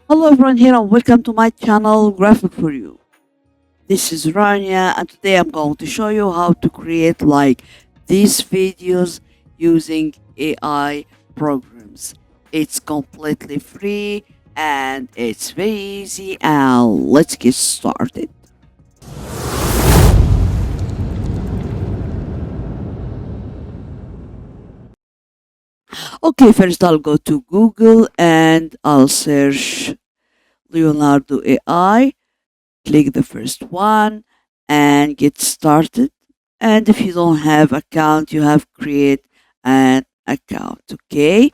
Hello everyone here and welcome to my channel Graphic for You. This is Rania and today I'm going to show you how to create like these videos using AI programs. It's completely free and it's very easy and let's get started. Okay, first I'll go to Google and I'll search Leonardo AI. Click the first one and get started. And if you don't have account, you have create an account. Okay.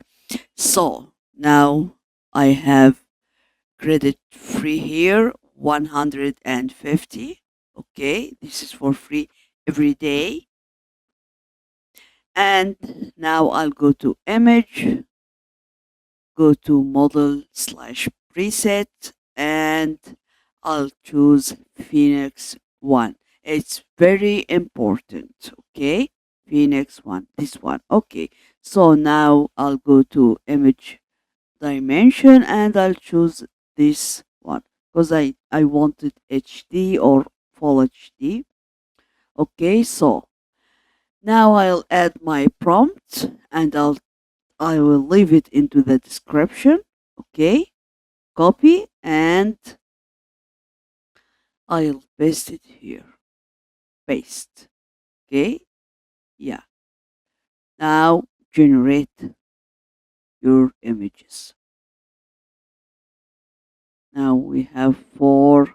So now I have credit free here 150. Okay. This is for free every day. And now I'll go to image, go to model slash preset, and I'll choose Phoenix 1. It's very important, okay? Phoenix 1, this one. Okay, so now I'll go to image dimension and I'll choose this one because I wanted HD or full HD. Okay, so now I'll add my prompt and I will leave it into the description. Okay, copy and I'll paste it here. Paste. Okay, yeah. Now generate your images. Now we have 4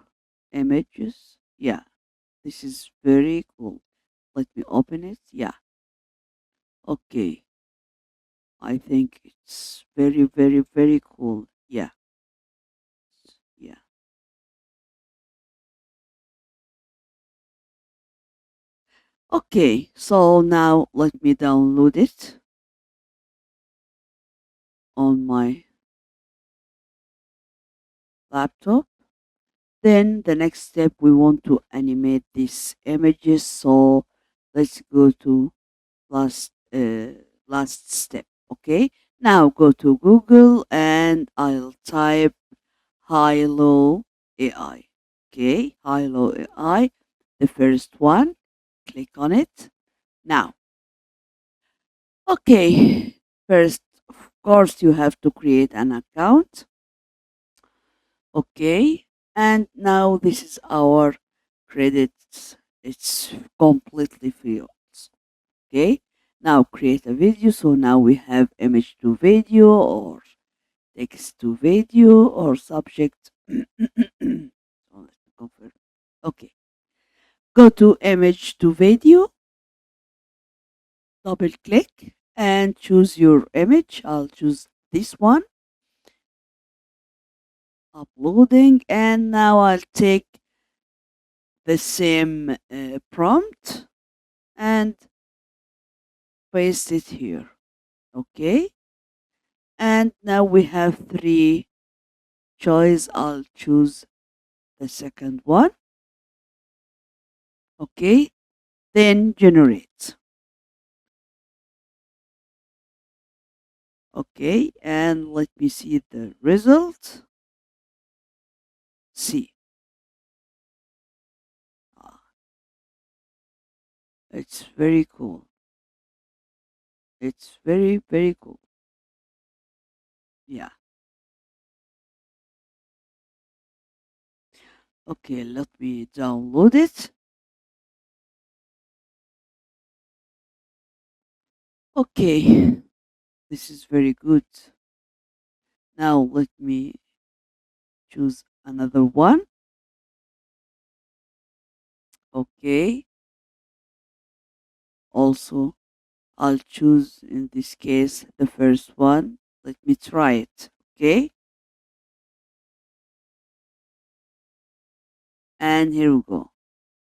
images. Yeah, this is very cool. Let me open it. Yeah, okay. I think it's very, very, very cool. Yeah, yeah. Okay, so now let me download it on my laptop. Then the next step, we want to animate these images. So let's go to last last step. Okay. Now go to Google and I'll type Hilo AI. Okay, Hilo AI, the first one. Click on it. Now, okay. First, of course, you have to create an account. Okay. And now this is our credits. It's completely free. Okay. Now create a video. So now we have image to video or text to video or subject. So let me confirm. Okay. Go to image to video, double click and choose your image. I'll choose this one. Uploading and now I'll take the same prompt and paste it here. Okay. And now we have 3 choice. I'll choose the second one. Okay. Then generate. Okay. And let me see the result. See. Ah, it's very cool. It's very, very cool. Yeah. Okay. Let me download it. Okay. This is very good. Now let me choose another one. Okay. Also, I'll choose in this case the first one. Let me try it. Okay. And here we go.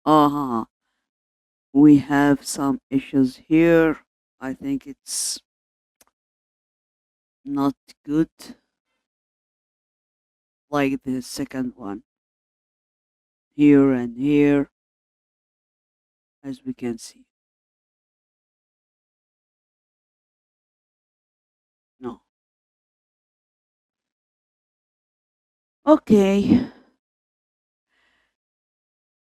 Uh-huh. We have some issues here. I think it's not good like the second one. Here and here, as we can see. No. Okay,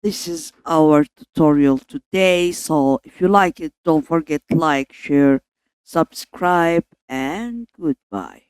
this is our tutorial today. So if you like it, don't forget like, share, subscribe, and goodbye.